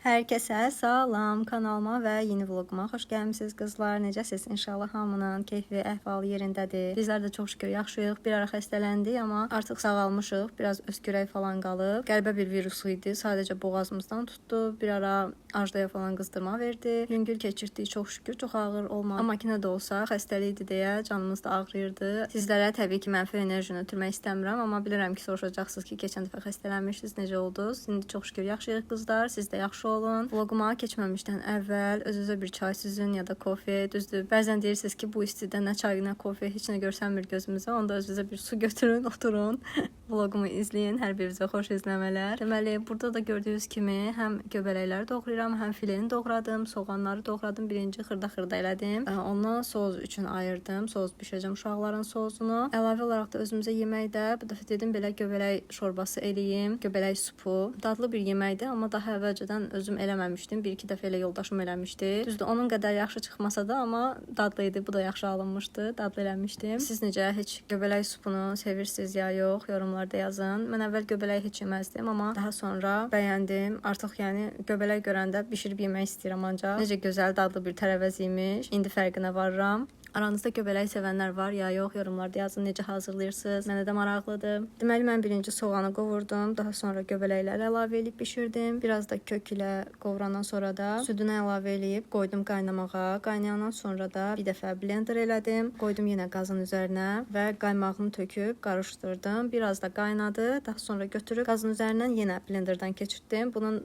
Herkese salam, kanalıma və yeni vloguma xoş gəlmisiniz qızlar. Necəsiz? İnşallah hamının keyfi, əhvalı yerindədir. Bizlər də çox şükür yaxşıyıq. Bir ara xəstələndik, amma artıq sağalmışıq. Biraz öskürək falan qalıb. Qəlbə bir virus idi. Sadəcə boğazımızdan tutdu. Bir ara Ajdaya falan qızdırma verdi. Yüngül keçirdik çox şükür. Çox ağır olmadı. Amma ki nə də olsa xəstəlikdir deyə canımız da ağrıyırdı. Sizlərə təbii ki mənfi enerjini ötürmək istəmirəm, amma bilirəm ki soruşacaqsınız ki keçən dəfə xəstələnmişdiniz, necə oldunuz? İndi çox şükür yaxşıyıq qızlar. Siz də yaxşı olun. Vloguma keçməmişdən əvvəl özünüzə bir çay süzün ya da kofe. Düzdür, bəzən deyirsiniz ki bu istidə nə çay, nə kofe heç nə görsənmir gözümüzə. Onda özünüzə bir su götürün, oturun. Vlogumu izləyin. Hər birinizə xoş izləmələr. Deməli, burada da gördüyünüz kimi həm göbələkləri doğrayıram, həm fileni doğradım, soğanları doğradım. Birinci xırda-xırda elədim. Ondan soğuz üçün ayırdım. Soğuz bişirəcəm uşaqların soğuzunu. Əlavə olaraq da özümüzə yeməkdə bu dəfə dedim belə göbələk şorbası eləyim. Göbələk supu. Dadlı bir yeməkdir, amma daha əvvəlcədən özüm eləməmişdim. Bir-iki dəfə elə yoldaşım eləmişdi. Düzdür, onun qədər yaxşı çıxmasa da, amma dadlı idi. Bu da yaxşı alınmışdı. Dadlı eləmişdim. Siz necə heç göbələk supunu sevirsiniz ya yox? Yorumlarda yazın. Mən əvvəl göbələk heç yeməzdim, amma daha sonra bəyəndim. Artıq yəni göbələk görəndə bişirib yemək istəyirəm ancaq. Necə gözəl dadlı bir tərəvəz imiş. İndi fərqinə varıram. Aranızda göbələk sevənlər var ya yox? Yorumlarda yazın necə hazırlayırsınız. Mənə də maraqlıdır. Deməli mən birinci soğanı qovurdum, daha sonra göbələkləri əlavə edib bişirdim. Biraz da kök ilə qovurandan sonra da südünü əlavə edib qoydum qaynamağa. Qaynayandan sonra da bir dəfə blender elədim. Qoydum yenə qazın üzərinə və qaymağını töküb qarışdırdım. Biraz da qaynadı. Daha sonra götürüb qazın üzərindən yenə blenderdan keçirtdim. Bunun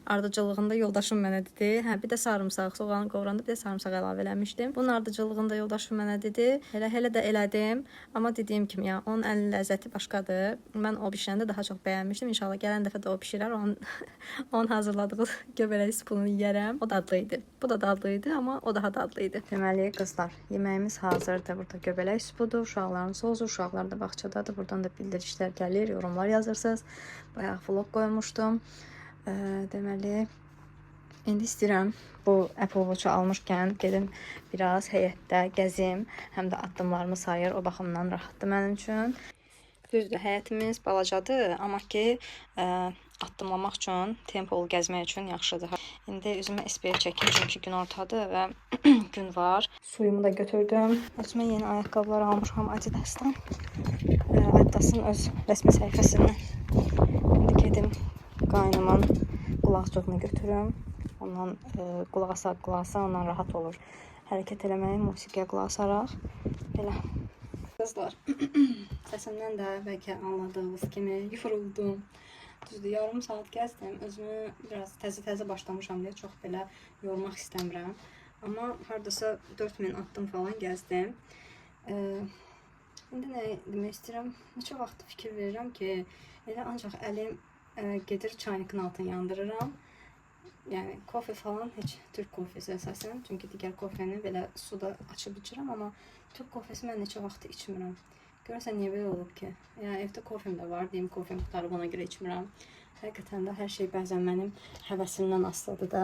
ardıcıllığında yoldaşım mənə dedi. Hə, bir də sarımsaq, soğanı qovuranda bir də sarımsaq əlavə eləmişdim. Bunun ardıcıllığında yoldaşım mənə dedi. Elə də elədim. Amma dediyim kimi ya, onun əlinin ləzzəti başqadır. Mən o bişirəndə daha çox bəyənmişdim. İnşallah gələn dəfə də o bişirər. Onun hazırladığı göbələk supunu yeyərəm. O dadlı idi. Bu da dadlı idi, amma o daha dadlı idi. Deməli qızlar, yeməyimiz hazırdır. Burada göbələk supudur. Uşaqların soğuzu, uşaqlar da bağçadadır. Buradan da bildirişlər gəlir, yorumlar yazırsınız. Bayaq vlog qoymuşdum. Deməli İndi istəyirəm bu Apple Watch-u almışkən gedim biraz həyətdə gəzim, həm də addımlarımı sayır, o baxımdan rahatdır mənim üçün. Düzdür, həyətimiz balacadır, amma ki addımlamaq üçün, tempolu gəzmək üçün yaxşıdır. İndi üzümə SPF çəkim çünki gün ortadır və gün var. Suyumu da götürdüm. Özümə yeni ayaqqabılar almışam Adidas'dan. Adidas'ın öz rəsmi səhifəsindən. İndi gedim qaynımın qulaqçığını götürüm. Ondan qulaq asa, ondan rahat olur. Hərəkət eləməyi musiqiyə qulaq asaraq. Belə. Qızlar, səsimdən də bəlkə anladığınız kimi yoruldum. Düzdür, yarım saat gəzdim. Özümü biraz təzə başlamışam deyə çox belə yormaq istəmirəm. Amma hardasa 4000 addım falan gəzdim. İndi nə demək istəyirəm? Neçə vaxt fikir verirəm ki, elə ancaq əlim gedir çaynikin altını yandırıram. Yəni kofe falan heç Türk kofesi əsasən. Çünki digər kofeni belə suda açıb içirəm, amma Türk kofesi mən neçə vaxt içmirəm. Görəsən niyə belə olub ki? Yəni evdə kofem də var, deyim kofem qutarıb ona görə içmirəm. Həqiqətən də hər şey bəzən mənim həvəsimdən asılıdır da.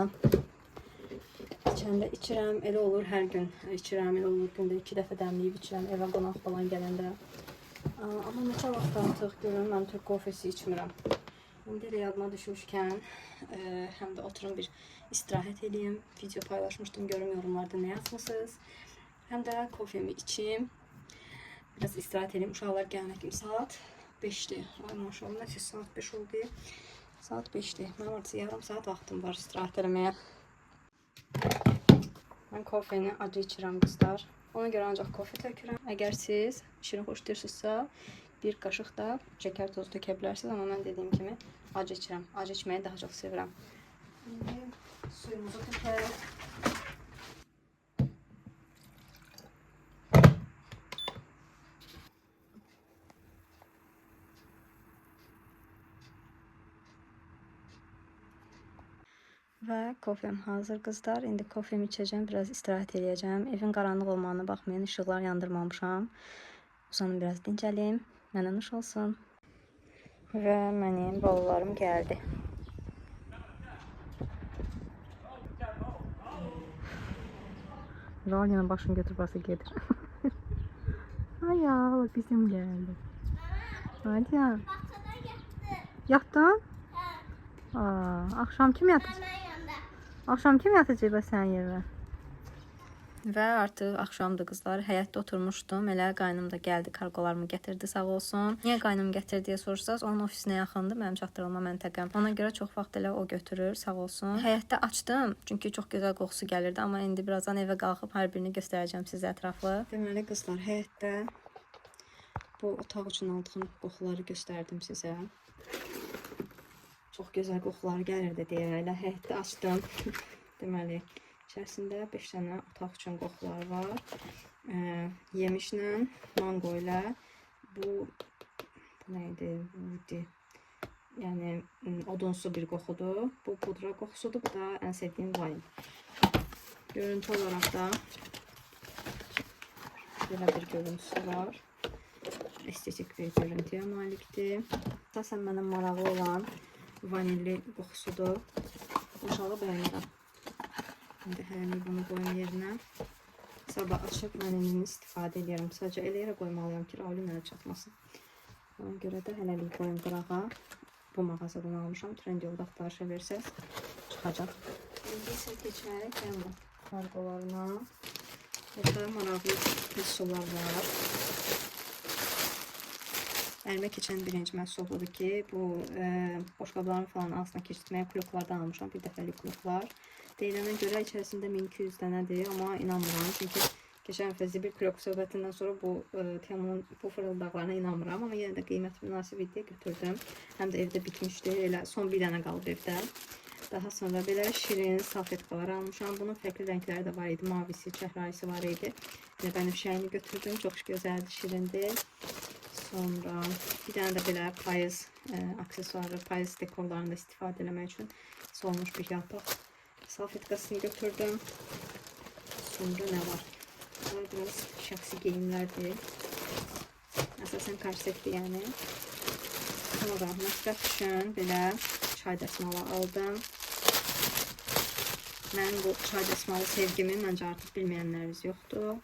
İçəndə içirəm, elə olur hər gün içirəm, elə olur gündə 2 dəfə dəmləyib içirəm evə qonaq falan gələndə. Amma neçə vaxt artıq görürəm mən Türk kofesi içmirəm. İndi elə yadıma düşmüşkən, həm də oturum bir istirahət edeyim. Video paylaşmışdım, görüm yorumlarda nə yazmışsınız. Həm də kofemi içeyim. Biraz istirahət edeyim. Uşaqlar gələnə kimi saat 5'dir. Ay maşallah, nəsə saat 5 oldu. Saat 5'dir. Mənim artıq yarım saat vaxtım var istirahət eləməyə. Mən kofeni acı içirəm qızlar. Ona görə ancaq kofe tökürəm. Əgər siz şirin xoşlayırsınızsa, bir qaşıq da şəkər tozu tökə bilərsiniz, amma mən dediyim kimi acı içirəm. Acı içməyi daha çox sevirəm. İndi suyumuzu tökək. Və kofem hazır qızlar. İndi kofemi içəcəm, biraz istirahət edəcəm. Evin qaranlıq olmağına baxmayın, işıqlar yandırmamışam. Uzanım biraz dincəlim. Mənə nuş olsun. Və mənim balalarım gəldi. Ral yana başını götür bası gedir. Ay ya, bizim geldi. Hadi ya. Yattın? Aa, akşam kim yatacak? Axşam kim yatacaq sənin yerinə? Və artıq axşamdır qızlar. Həyətdə oturmuşdum. Elə qaynım da gəldi, karqolarımı gətirdi, sağ olsun. Niyə qaynım gətir deyə soruşsaz, onun ofisinə yaxındır mənim çatdırılma məntəqəm. Ona görə çox vaxt elə o götürür, sağ olsun. Həyətdə açdım, çünki çox gözəl qoxusu gəlirdi, amma indi birazdan evə qalxıb hər birini göstərəcəm sizə ətraflı. Deməli qızlar, həyətdə bu otaq üçün aldığım qoxuları göstərdim sizə. Çox gözəl qoxular gəlirdi deyə elə həyətdə açdım. Deməli, içərisində 5 dənə otaq üçün qoxular var. Yemişlə, mango ilə. Bu nə idi? Yəni odunsu bir qoxudur. Bu pudra qoxusudur. Bu da ən sevdiyim vanil. Görüntü olaraq da belə bir görüntüsü var. Estetik bir görüntüyə malikdir. Əsasən mənə maraqlı olan vanilli qoxusudur. İnşallah bəyənirəm. Şimdi hələlik bunu qoyum yerinə. Sabah açıb vanilini istifadə edirəm. Sadəcə elə yerə qoymalıyam ki, Rauli mənə çatmasın. Ona görə də hələlik qoyum qırağa. Bu mağazadan almışam. Trendyolda axtarışa versəz çıxacaq. İndi isə keçərək karqolarına. Burada maraqlı məhsullar var. Əlimə keçən birinci məhsul budur ki, bu boşqabların falan altına keçirtməyə kloklardan almışam. Bir dəfəlik kloklar. Deyilənə görə içərisində 1200 dənədir, amma inanmıram. Çünki keçən həftə zibil klok söhbətindən sonra bu Temunun bu fırıldaqlarına inanmıram. Amma yenə də qiymət münasib idi, götürdüm. Həm də evdə bitmişdi. Elə son bir dənə qalıb evdə. Daha sonra belə şirin salfetkalar almışam. Bunun fərqli rəngləri də var idi. Mavisi, çəhrayısı var idi. Bənövşəyini götürdüm. Çox gözəldir, şirindir. Sonra bir dənə də belə payız aksesuarı, payız dekorlarında istifadə etmək üçün solmuş bir yarpaq salfetkasını götürdüm. Sonra ne var? Bunlar biraz şəxsi geyimlərdir. Əsasən korsetdir yəni. Sonra mətbəx üçün belə çay dəsmalı aldım. Mən bu çay dəsmalı sevgimi məncə artıq bilməyənləriniz yoxdur.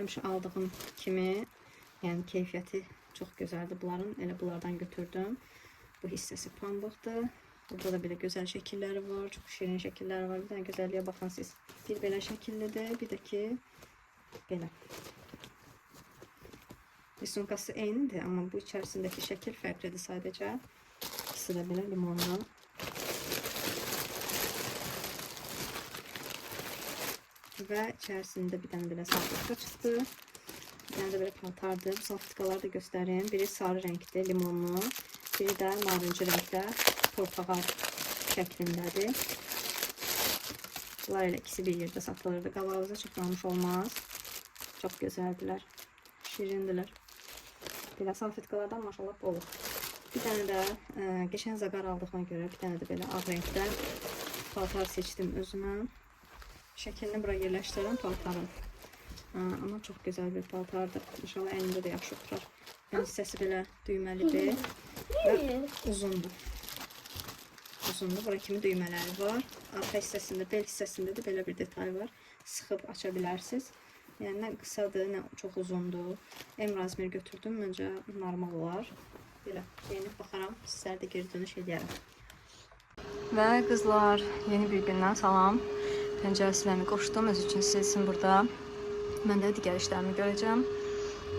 Həmişə aldığım kimi, yəni keyfiyyəti çox gözəldir bunların. Elə bunlardan götürdüm. Bu hissəsi pambıqdır. Burada da belə gözəl şəkilləri var, çox şirin şəkilləri var. Bir dənə gözəlliyə baxın siz. Bir belə şəkillidir, bir də ki belə. Risunkası eynidir, amma bu içərisindəki şəkil fərqlidir sadəcə. İkisi də belə limonlu. Və içərisində bir dənə belə salfetka çıxdı. Bir dənə də belə paltardır. Bu salfetkaları da göstərim. Biri sarı rəngdir, limonlu. Biri də narıncı rəngdə, portağal şəklindədir. Bunlar elə ikisi bir yerdə satılırdı. Qabağınıza çıxmamış olmaz. Çox gözəldirlər. Şirindirlər. Belə salfetkalardan maşallah olur. Bir dənə də geçən zaqar aldığıma görə bir dənə də belə ağ rəngdə paltar seçdim özümə. Şəklini bura yerləşdirdim paltarın. Amma çox gözəl bir paltardır. İnşallah əlində də yaxşı oturar. Ön hissəsi belə düyməlidir və uzundur. Uzundur. Bura kimi düymələri var. Arxa hissəsində, bel hissəsində də belə bir detay var. Sıxıb aça bilərsiniz. Yəni nə qısadır, nə çox uzundur. M razmeri götürdüm. Məncə normal olar. Belə geyinib baxaram. Sizlərə də geri dönüş edərəm. Və qızlar, yeni bir gündən salam. Pəncərə siləmi qoşdum. Öz üçün silsin burada. Mən də digər işlərimi görəcəm.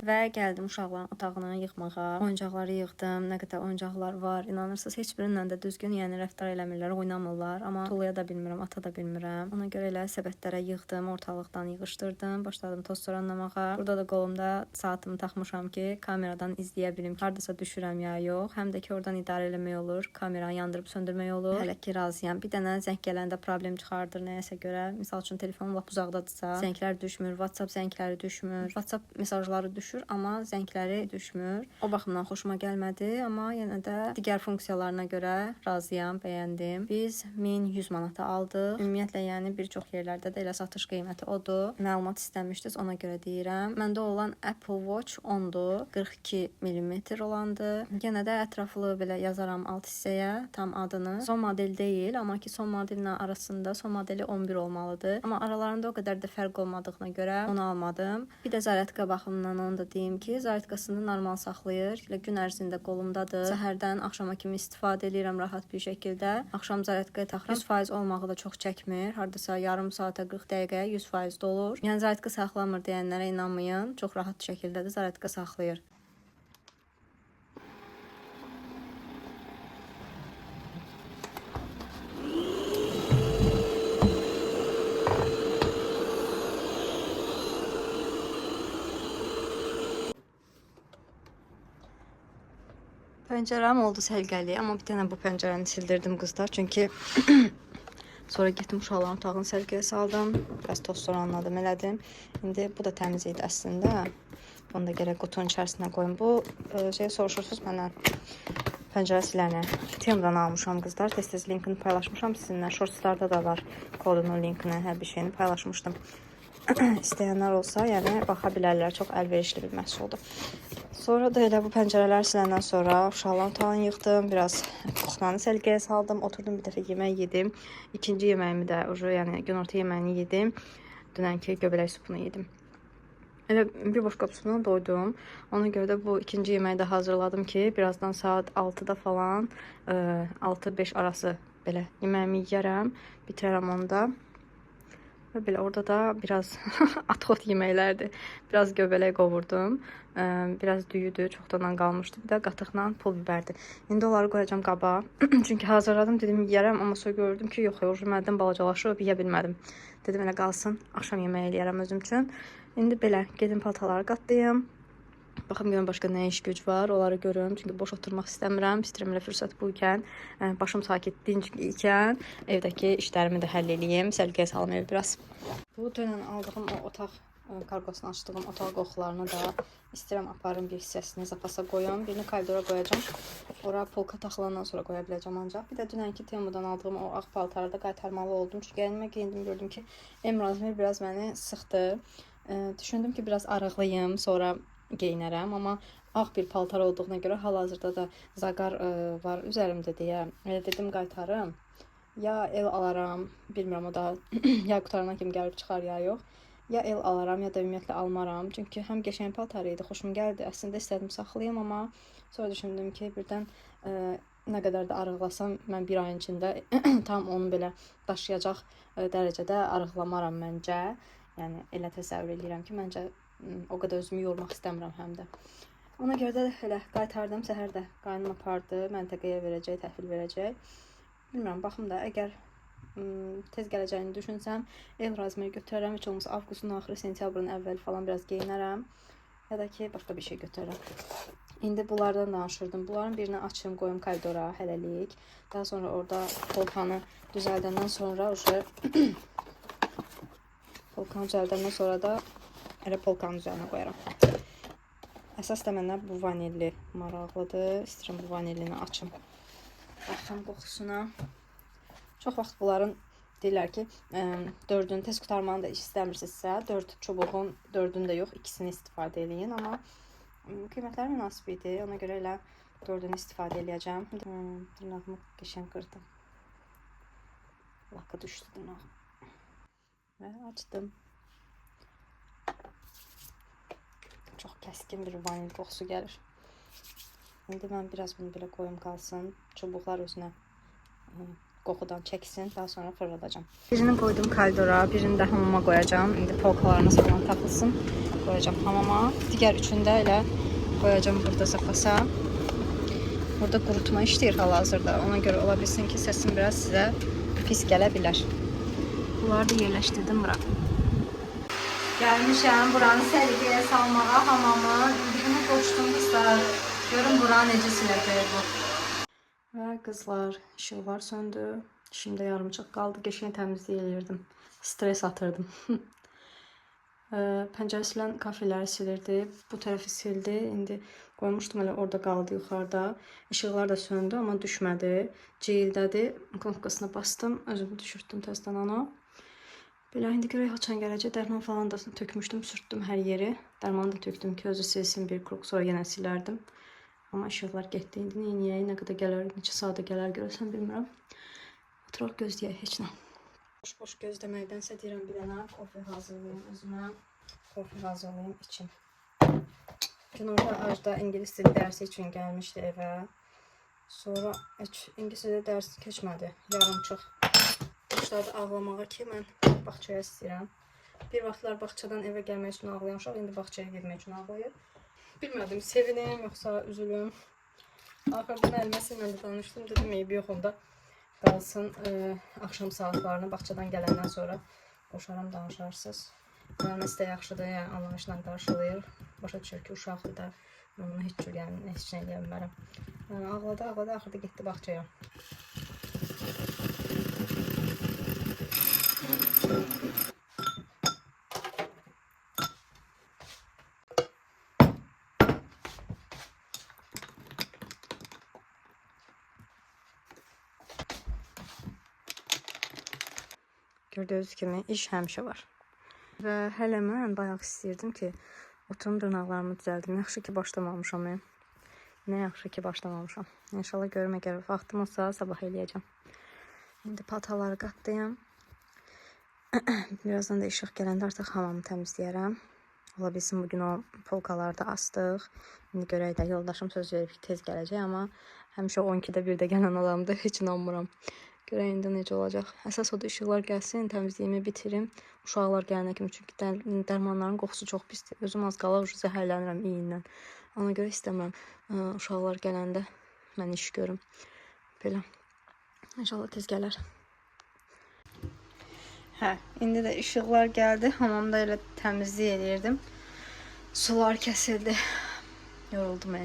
Və gəldim uşaqların otağını yığmağa. Oyuncaqları yığdım. Nə qədər oyuncaqlar var. İnanırsınız, heç birindən də düzgün, yəni rəftar eləmirlər, oynamırlar. Amma Tuluya da bilmirəm, ata da bilmirəm. Ona görə elə səbətlərə yığdım, ortalıqdan yığışdırdım. Başladım toz soranlamağa. Burada da qolumda saatımı taxmışam ki, kameradan izləyə bilim. Hardasa düşürəm ya yox. Həm də ki, oradan idarə eləmək olur. Kameranı yandırıb söndürmək olur. Hələ ki, razıyam. Bir dənə zəng gələndə problem çıxardır nəyəsə görə. Misal üçün telefonum lap uzaqdadırsa, zənglər düşmür, WhatsApp zəngləri düşmür, WhatsApp mesajları düşür, amma zəngləri düşmür. O baxımdan xoşuma gəlmədi, amma yenə də digər funksiyalarına görə razıyam, bəyəndim. Biz 1100 manata aldıq. Ümumiyyətlə, yəni bir çox yerlərdə də elə satış qiyməti odur. Məlumat istəmişdiniz, ona görə deyirəm. Məndə olan Apple Watch 10-dur. 42 mm olandı. Yenə də ətraflı belə yazaram alt hissəyə tam adını. Son model deyil, amma ki son modellə arasında son modeli 11 olmalıdır. Amma aralarında o qədər də fərq olmadığına görə onu almadım. Bir də zaryatka baxımından onu da deyim ki, zaryadkasını normal saxlayır. Elə gün ərzində qolumdadır. Səhərdən axşama kimi istifadə edirəm rahat bir şəkildə. Axşam zaryadkaya taxıram. 100% olmağı da çox çəkmir. Hardasa yarım saata 40 dəqiqəyə 100% dolur. Yəni zaryadka saxlamır deyənlərə inanmayın. Çox rahat şəkildə də zaryadka saxlayır. Pəncərəm oldu səlqəli, amma bir dənə bu pəncərəni sildirdim qızlar. Çünki sonra getdim uşaqların otağını sərgiyə saldım. Biraz toz soranladım, elədim. İndi bu da təmiz idi əslində. Bunu da gərək qutunun içərisinə qoyum. Bu şey soruşursunuz məndən. Pəncərə siləni Temudan almışam qızlar. Tez-tez linkini paylaşmışam sizinlə. Shortslarda da var kodunun linkini, hər bir şeyini paylaşmışdım. İstəyənlər olsa, yəni baxa bilərlər. Çox əlverişli bir məhsuldur. Sonra da elə bu pəncərələri siləndən sonra uşaqların otağını yıxdım. Biraz kuxnanı səlqəyə saldım. Oturdum bir dəfə yemək yedim. İkinci yeməyimi də, yəni günorta yeməyini yedim. Dünənki göbələk supunu yedim. Elə bir boş qapısından doydum. Ona görə də bu ikinci yeməyi də hazırladım ki, birazdan saat 6-da falan, 6-5 arası belə yeməyimi yiyərəm. Bitirərəm onu da. Və belə orada da biraz atxot yeməklərdir. Biraz göbələk qovurdum. Biraz düyüdür, çoxdan qalmışdı. Bir də qatıqla pul bibərdir. İndi onları qoyacağım qaba. Çünki hazırladım, dedim yiyərəm, amma sonra gördüm ki, yox, məndən balacalaşıb, yeyə bilmədim. Dedim elə qalsın, axşam yeməyi eləyərəm özüm üçün. İndi belə gedim paltaları qatlayım. Baxım görüm başqa nə iş güc var, onları görüm. Çünki boş oturmaq istəmirəm. İstəyirəm elə fürsət bu ikən, başım sakit, dinc ikən evdəki işlərimi də həll eləyim. Səlqəyə salım evi biraz. Bu dönən aldığım o otaq karqosunu açdığım otaq qoxularını da istəyirəm aparım bir hissəsini zapasa qoyum. Birini koridora qoyacağım. Ora polka taxılandan sonra qoya biləcəm ancaq. Bir də dünənki Temudan aldığım o ağ paltarı da qaytarmalı oldum. Çünki əlimə geyindim, gördüm ki, razmer biraz məni sıxdı. Düşündüm ki, biraz arıqlıyım, sonra geyinərəm, amma ağ bir paltar olduğuna görə hal-hazırda da zaqar var üzərimdə deyə dedim qaytarım. Ya el alaram, bilmirəm o da ya qutarana kimi gəlib çıxar ya yox. Ya el alaram, ya da ümumiyyətlə almaram. Çünki həm qəşəng paltar idi, xoşum gəldi. Əslində istədim saxlayım, amma sonra düşündüm ki, birdən nə qədər də arıqlasam, mən bir ayın içində tam onu belə daşıyacaq dərəcədə arıqlamaram məncə. Yəni elə təsəvvür edirəm ki, məncə o qədər özümü yormaq istəmirəm həm də. Ona görə də elə qaytardım, səhər də qaynım apardı, məntəqəyə verəcək, təhvil verəcək. Bilmirəm, baxım da, əgər tez gələcəyini düşünsəm, el razmeri götürərəm, heç olmasa avqustun axırı, sentyabrın əvvəli falan biraz geyinərəm. Ya da ki, başqa bir şey götürərəm. İndi bunlardan danışırdım. Bunların birini açım, qoyum koridora hələlik. Daha sonra orada polkanı düzəldəndən sonra polkanı düzəldəndən sonra da elə polkanın üzərinə qoyaram. Əsas da mənə bu vanilli maraqlıdır. İstəyirəm bu vanillini açım. Baxım qoxusuna. Çox vaxt bunların deyirlər ki, 4-ünü tez qutarmanı da istəmirsinizsə, 4 çubuğun 4-ünü də yox, ikisini istifadə edin. Amma qiymətləri münasib idi. Ona görə elə 4-ünü istifadə edəcəm. Dırnağımı qəşəng qırdım. Laka düşdü dırnağım. Və açdım. Çox kəskin bir vanil qoxusu gəlir. İndi mən biraz bunu belə qoyum qalsın. Çubuqlar özünə qoxudan çəksin. Daha sonra fırladacağım. Birini qoydum koridora, birini də hamama qoyacağım. İndi polkalarına falan taxılsın. Qoyacağım hamama. Digər üçünü də elə qoyacağım burada zapasa. Burada qurutma işləyir hal-hazırda. Ona görə ola bilsin ki, səsim biraz sizə pis gələ bilər. Bunları da yerləşdirdim bura. Gəlmişəm buranı səliqəyə salmağa, hamamı. İndi bunu qoşdum qızlar. Görün bura necə siləcək bu. Və qızlar, işıqlar söndü. İşimdə yarımçıq qaldı. Qəşəng təmizlik eləyirdim. Stres atırdım. Pəncərə silən kafelləri silirdi. Bu tərəfi sildi. İndi qoymuşdum, elə orada qaldı yuxarıda. İşıqlar da söndü, amma düşmədi. Cildədir. Knopkasına bastım. Özümü düşürtdüm təzdən onu. Belə indi görək haçan gələcək. Dərman falan da tökmüşdüm, sürtdüm hər yeri. Dərmanı da tökdüm ki, özü silsin bir qruq, sonra yenə silərdim. Amma işıqlar getdi. İndi neyniyək, nə qədər gələr, neçə saata gələr görəsən bilmirəm. Oturaq gözləyək heç nə. Boş-boş gözləməkdənsə deyirəm bir dənə kofe hazırlayayım özümə. Kofe hazırlayayım içim. Günorta Ajda ingilis dili dərsi üçün gəlmişdi evə. Sonra heç ingilis dili dərsi keçmədi. Yarımçıq. Başladı ağlamağa ki, mən bağçaya istəyirəm. Bir vaxtlar bağçadan evə gəlmək üçün ağlayan uşaq indi bağçaya getmək üçün ağlayır. Bilmədim, sevinim yoxsa üzülüm. Axırdan Əlməsinlə də danışdım. Dedim, eybi yox onda qalsın. Axşam saatlarını bağçadan gələndən sonra qoşaram, danışarsınız. Əlməsi də yaxşıdır, yəni anlayışla qarşılayır. Başa düşür ki, uşaqdır da. Mən bunu heç cür, yəni heç nə eləyə bilmərəm. Ağladı, axırda getdi bağçaya. Gördüyünüz kimi iş həmişə var. Və hələ mən bayaq istəyirdim ki, oturum dırnaqlarımı düzəldim. Yaxşı ki başlamamışam. Nə yaxşı ki başlamamışam. İnşallah görüm, əgər vaxtım olsa sabah eləyəcəm. İndi pataları qatlayam. Birazdan da işıq gələndə artıq hamamı təmizləyərəm. Ola bilsin bugün o polkaları da astıq. İndi görək də, yoldaşım söz verib ki, tez gələcək, amma həmişə 12-də 1-də gələn adamdır, heç inanmıram. Görək indi necə olacaq. Əsas odur, işıqlar gəlsin, təmizliyimi bitirim. Uşaqlar gələnə kimi, çünki dərmanların qoxusu çox pisdir. Özüm az qala zəhərlənirəm iyindən. Ona görə istəmirəm uşaqlar gələndə mən iş görüm. Belə. İnşallah tez gələr. Hə, indi də işıqlar gəldi. Hamamda elə təmizlik eləyirdim. Sular kəsildi. Yoruldum.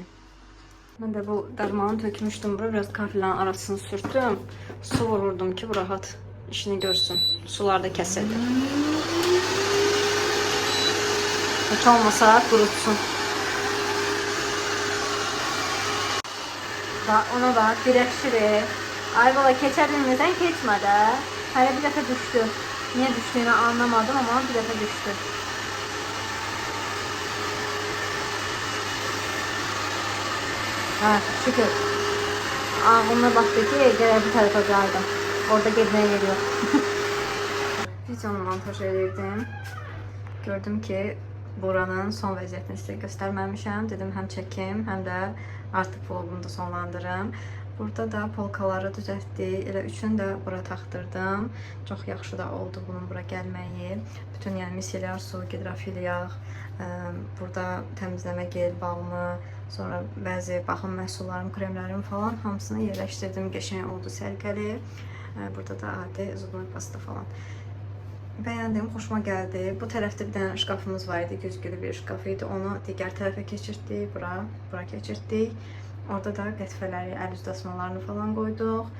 Mən də bu dərmanı tökmüşdüm bura, biraz kafilərin arasını sürtdüm. Su vururdum ki, bu rahat işini görsün. Sular da kəsildi. Heç olmasa qurutsun. Ona da dirəkşirik. Ay bala, keçərdiyimizdən keçmədə. Hələ bir dəfə düşdü. Niyə düşdüyünü anlamadım, amma bir dəfə düşdü. Hə, şükür. Ağlına baxdı ki, gələk bu tərəfə qaydım. Orada getməyə yer yox. Videonu montaj edirdim. Gördüm ki, buranın son vəziyyətini sizə göstərməmişəm. Dedim, həm çəkim, həm də artıq vlogumu da sonlandırım. Burada da polkaları düzəltdik. Elə üçünü də bura taxdırdım. Çox yaxşı da oldu bunun bura gəlməyi. Bütün yəni misellar su, gidrofil yağ, burada təmizləmə gel, balmı, sonra bəzi baxım məhsullarım, kremlərim falan hamısını yerləşdirdim. Qəşəng oldu, sərgəli. Burada da adi zublar pasta falan. Bəyəndim, xoşuma gəldi. Bu tərəfdə bir dənə şkafımız var idi, güzgülü bir şkaf idi. Onu digər tərəfə keçirtdik, bura keçirtdik. Orada da qətifələri, əl üz dasmalarını falan qoyduq.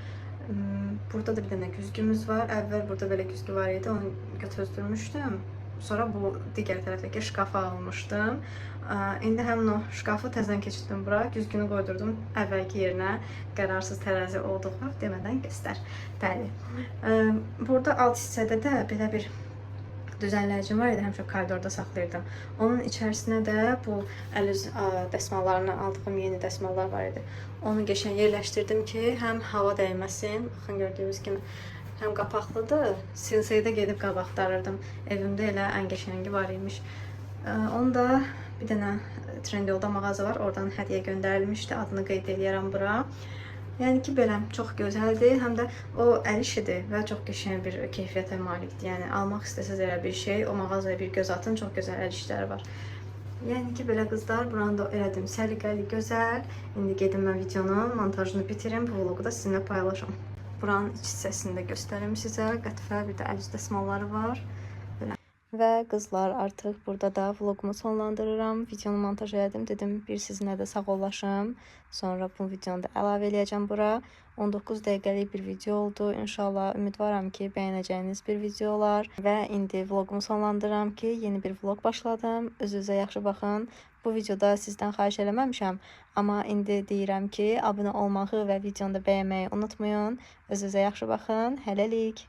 Burada da bir dənə güzgümüz var. Əvvəl burada belə güzgü var idi, onu götürdürmüşdüm. Sonra bu digər tərəfdəki şkafa almışdım. İndi həmin o şkafı təzədən keçirtdim bura. Güzgünü qoydurdum əvvəlki yerinə. Qərarsız tərəzi olduğu demədən göstər. Bəli. Burada alt hissədə də belə bir düzənləyicim var idi, həmişə koridorda saxlayırdım. Onun içərisinə də bu əl üz dəsmallarını aldığım yeni dəsmallar var idi. Onu qəşəng yerləşdirdim ki, həm hava dəyməsin. Baxın, gördüyünüz kimi həm qapaqlıdır. Silsəydə gedib qab axtarırdım. Evimdə elə ən qəşəngi var imiş. Onu da bir dənə Trendyolda mağaza var. Oradan hədiyyə göndərilmişdi. Adını qeyd eləyərəm bura. Yəni ki, belə çox gözəldir. Həm də o əl işidir və çox qəşəng bir keyfiyyətə malikdir. Yəni almaq istəsəz elə bir şey, o mağazaya bir göz atın. Çox gözəl əl işləri var. Yəni ki, belə qızlar, buranı da elədim. Səliqəli, gözəl. İndi gedim mən videonun montajını bitirim. Bu vlogu da sizinlə paylaşım. Buranın iç hissəsini də göstərim sizə. Qətifə, bir də əl üz dəsmalları var. Belə. Və qızlar, artıq burada da vlogumu sonlandırıram. Videonu montaj elədim. Dedim, bir sizinlə də sağollaşım. Sonra bu videonu da əlavə eləyəcəm bura. 19 dəqiqəlik bir video oldu. İnşallah ümidvaram ki, bəyənəcəyiniz bir video olar. Və indi vlogumu sonlandırıram ki, yeni bir vlog başladım. Özünüzə yaxşı baxın. Bu videoda sizdən xahiş eləməmişəm. Amma indi deyirəm ki, abunə olmağı və videonu da bəyənməyi unutmayın. Özünüzə yaxşı baxın. Hələlik.